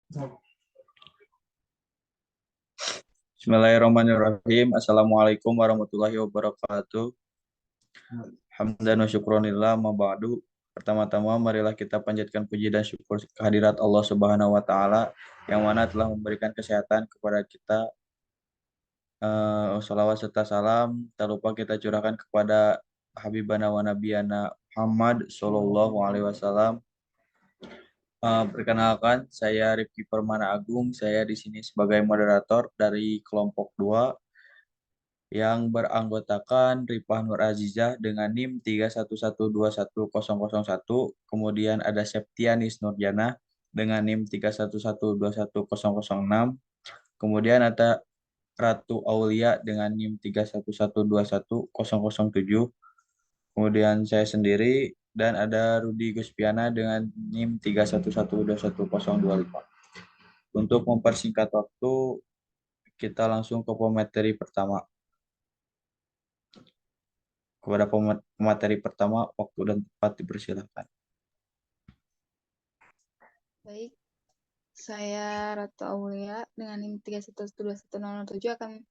Bismillahirrahmanirrahim. Assalamualaikum warahmatullahi wabarakatuh. Hamdan wa syukronillah ma ba'du. Pertama-tama marilah kita panjatkan puji dan syukur kehadirat Allah Subhanahu wa taala yang mana telah memberikan kesehatan kepada kita. Shalawat serta salam tak lupa kita curahkan kepada Habibana wa Nabiyana Muhammad Sallallahu Alaihi Wasallam. Perkenalkan, saya Rifki Permana Agung. Saya di sini sebagai moderator dari kelompok 2 yang beranggotakan Rifah Nur Azizah dengan NIM 3112101. Kemudian ada Septianis Nurjana dengan NIM 311210006. Kemudian ada Ratu Aulia dengan NIM 311210007. Kemudian saya sendiri dan ada Rudi Guspiana dengan NIM 311210025. Untuk mempersingkat waktu, kita langsung ke pemateri pertama. Kepada pemateri pertama, waktu dan tempat dipersilakan. Baik, saya Ratu Aulia dengan NIM 311210007 akan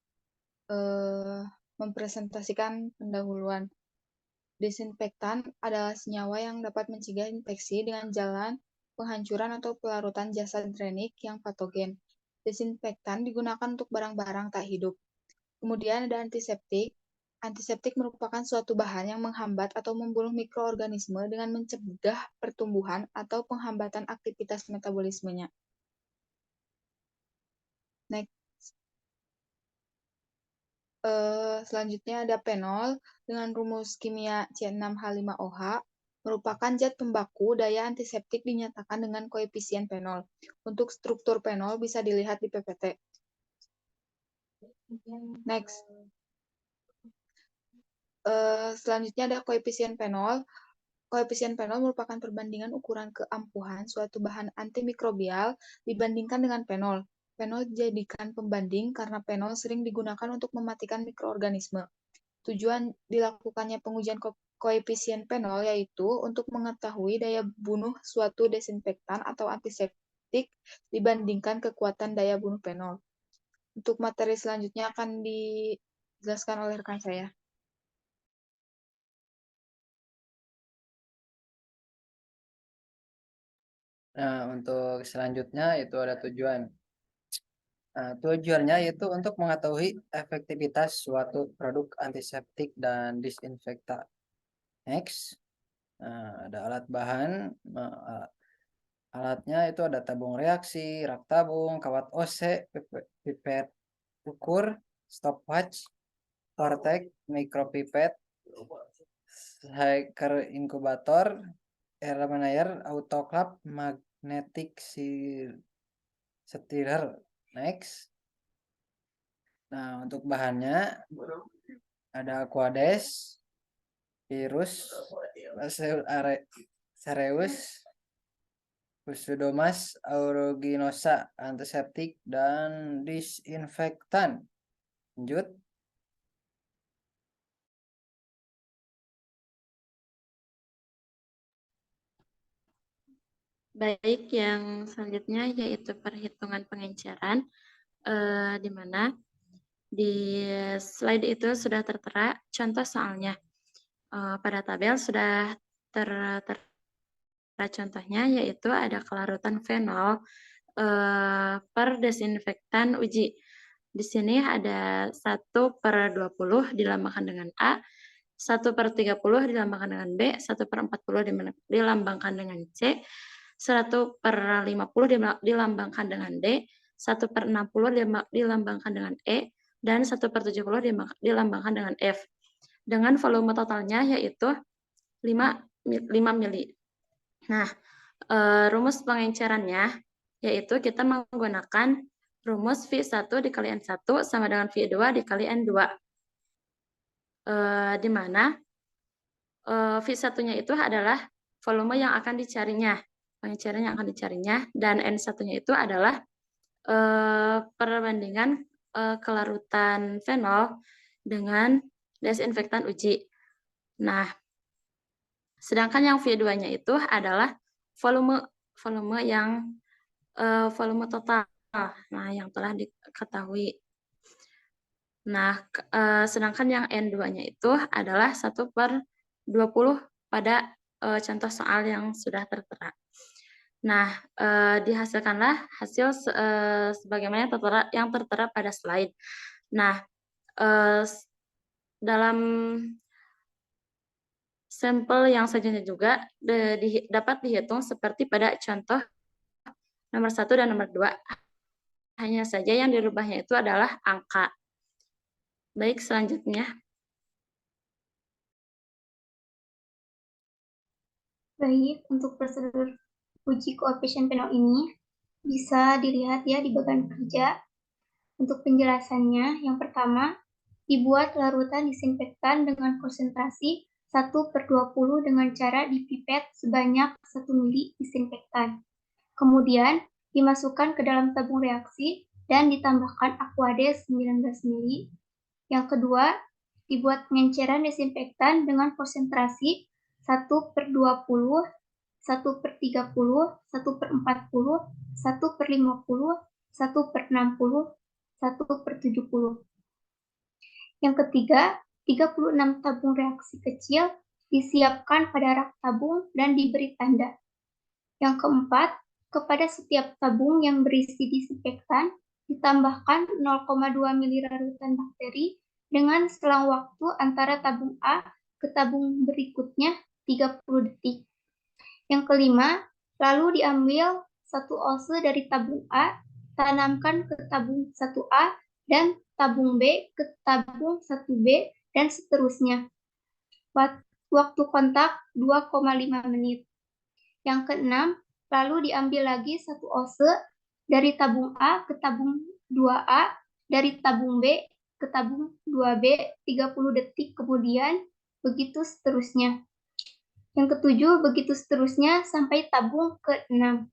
mempresentasikan pendahuluan. Desinfektan adalah senyawa yang dapat mencegah infeksi dengan jalan penghancuran atau pelarutan zat renik yang patogen. Desinfektan digunakan untuk barang-barang tak hidup. Kemudian ada antiseptik. Antiseptik merupakan suatu bahan yang menghambat atau membunuh mikroorganisme dengan mencegah pertumbuhan atau penghambatan aktivitas metabolismenya. Next. Selanjutnya ada penol dengan rumus kimia C6H5OH merupakan zat pembaku daya antiseptik dinyatakan dengan koefisien penol. Untuk struktur penol bisa dilihat di PPT. Next. Selanjutnya ada koefisien penol. Koefisien penol merupakan perbandingan ukuran keampuhan suatu bahan antimikrobial dibandingkan dengan penol. Penol dijadikan pembanding karena penol sering digunakan untuk mematikan mikroorganisme. Tujuan dilakukannya pengujian koefisien penol yaitu untuk mengetahui daya bunuh suatu desinfektan atau antiseptik dibandingkan kekuatan daya bunuh penol. Untuk materi selanjutnya akan dijelaskan oleh rekan saya. Nah, untuk selanjutnya itu ada tujuan. Tujuannya yaitu untuk mengetahui efektivitas suatu produk antiseptik dan disinfektan. Next, ada alat bahan. Alatnya itu ada tabung reaksi, rak tabung, kawat OC, pipet ukur, stopwatch, Tortek, micropipet, shaker inkubator, air autoclave, magnetic stirrer. Next. Nah, untuk bahannya ada Aquades, virus, Cereus, Pseudomonas aeruginosa, antiseptik dan disinfektan. Lanjut. Baik, yang selanjutnya yaitu perhitungan pengenceran, di mana di slide itu sudah tertera contoh soalnya. Pada tabel sudah tertera contohnya, yaitu ada kelarutan fenol per desinfektan uji. Di sini ada 1/20 dilambangkan dengan A, 1/30 dilambangkan dengan B, 1/40 dilambangkan dengan C, 1/50 dilambangkan dengan D, 1/60 dilambangkan dengan E, dan 1/70 dilambangkan dengan F. Dengan volume totalnya yaitu 5 mili. Nah, rumus pengencerannya yaitu kita menggunakan rumus V1 dikali N1 sama dengan V2 dikali N2. Di mana V1-nya itu adalah volume yang akan dicarinya, pengenceran yang akan dicarinya, dan N1-nya itu adalah perbandingan kelarutan fenol dengan desinfektan uji. Nah, sedangkan yang V2-nya itu adalah volume yang volume total. Nah, yang telah diketahui. Nah, sedangkan yang N2-nya itu adalah 1/20 pada contoh soal yang sudah tertera. Nah, dihasilkanlah hasil sebagaimana yang tertera pada slide. Nah, dalam sampel yang selanjutnya juga dapat dihitung seperti pada contoh nomor 1 dan nomor 2. Hanya saja yang dirubahnya itu adalah angka. Baik, selanjutnya. Baik, untuk prosedur uji koefisien Penol ini bisa dilihat ya di bagian kerja. Untuk penjelasannya, yang pertama, dibuat larutan disinfektan dengan konsentrasi 1/20 dengan cara dipipet sebanyak 1 mili disinfektan. Kemudian, dimasukkan ke dalam tabung reaksi dan ditambahkan Aquades 19 mili. Yang kedua, dibuat pengenceran desinfektan dengan konsentrasi 1/20, 1/30, 1/40, 1/50, 1/60, 1/70. Yang ketiga, 36 tabung reaksi kecil disiapkan pada rak tabung dan diberi tanda. Yang keempat, kepada setiap tabung yang berisi disinfektan ditambahkan 0,2 mili larutan bakteri dengan selang waktu antara tabung A ke tabung berikutnya 30 detik. Yang kelima, lalu diambil 1 ounce dari tabung A, tanamkan ke tabung 1A dan tabung B ke tabung 1B dan seterusnya. Waktu kontak 2,5 menit. Yang keenam, lalu diambil lagi 1 ounce dari tabung A ke tabung 2A, dari tabung B ke tabung 2B 30 detik kemudian, begitu seterusnya. Yang ketujuh, begitu seterusnya sampai tabung ke-6.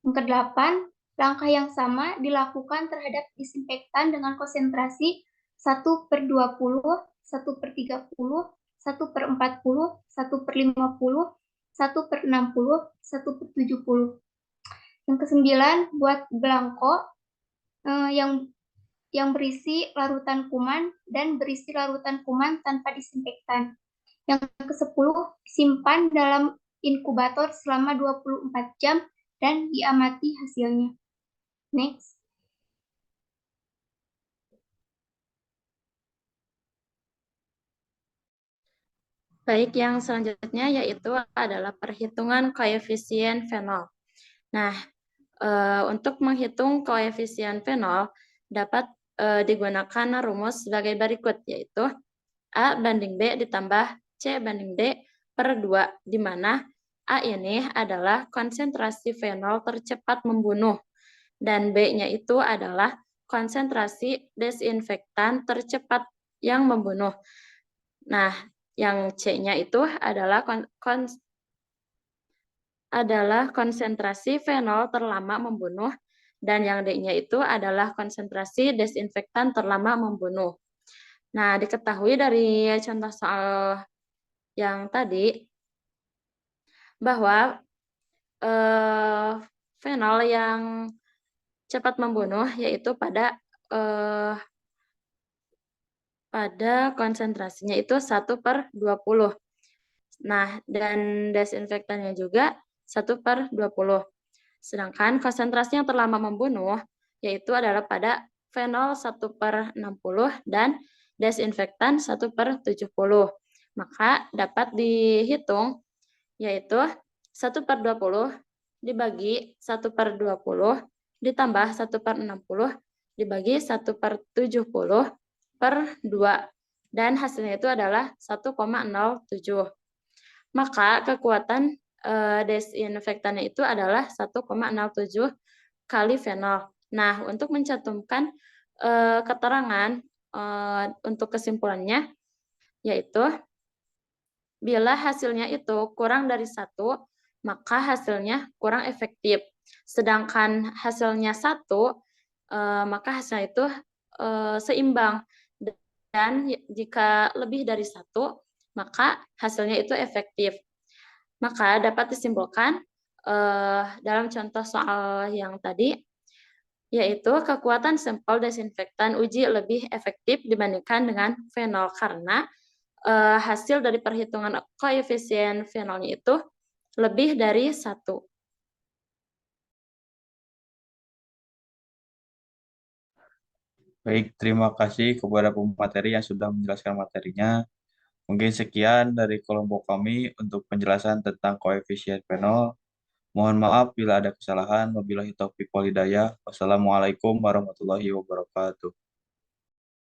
Yang kedelapan, langkah yang sama dilakukan terhadap disinfektan dengan konsentrasi 1/20, 1/30, 1/40, 1/50, 1/60, 1/70. Yang kesembilan, buat belangko yang berisi larutan kuman dan berisi larutan kuman tanpa disinfektan. Yang ke-10, simpan dalam inkubator selama 24 jam dan diamati hasilnya. Next. Baik, yang selanjutnya yaitu adalah perhitungan koefisien fenol. Nah, untuk menghitung koefisien fenol dapat digunakan rumus sebagai berikut, yaitu A banding B ditambah C banding D per 2, di mana A ini adalah konsentrasi fenol tercepat membunuh, dan B-nya itu adalah konsentrasi desinfektan tercepat yang membunuh. Nah, yang C-nya itu adalah konsentrasi fenol terlama membunuh, dan yang D-nya itu adalah konsentrasi desinfektan terlama membunuh. Nah, diketahui dari contoh soal yang tadi bahwa fenol yang cepat membunuh yaitu pada konsentrasinya itu 1/20. Nah, dan desinfektannya juga 1/20. Sedangkan konsentrasi yang terlama membunuh yaitu adalah pada fenol 1/60 dan desinfektan 1/70. Maka dapat dihitung yaitu 1/20 dibagi 1/20 ditambah 1/60 dibagi 1/70 per 2, dan hasilnya itu adalah 1,07. Maka kekuatan desinfektannya itu adalah 1,07 kali fenol. Nah, untuk mencantumkan keterangan untuk kesimpulannya, yaitu bila hasilnya itu kurang dari 1, maka hasilnya kurang efektif. Sedangkan hasilnya 1, maka hasilnya itu seimbang. Dan jika lebih dari 1, maka hasilnya itu efektif. Maka dapat disimpulkan dalam contoh soal yang tadi, yaitu kekuatan sampel desinfektan uji lebih efektif dibandingkan dengan fenol karena hasil dari perhitungan koefisien fenolnya itu lebih dari 1. Baik, terima kasih kepada pemateri yang sudah menjelaskan materinya. Mungkin sekian dari kelompok kami untuk penjelasan tentang koefisien fenol. Mohon maaf bila ada kesalahan. Wabillahi taufiq wal hidayah. Wassalamualaikum warahmatullahi wabarakatuh.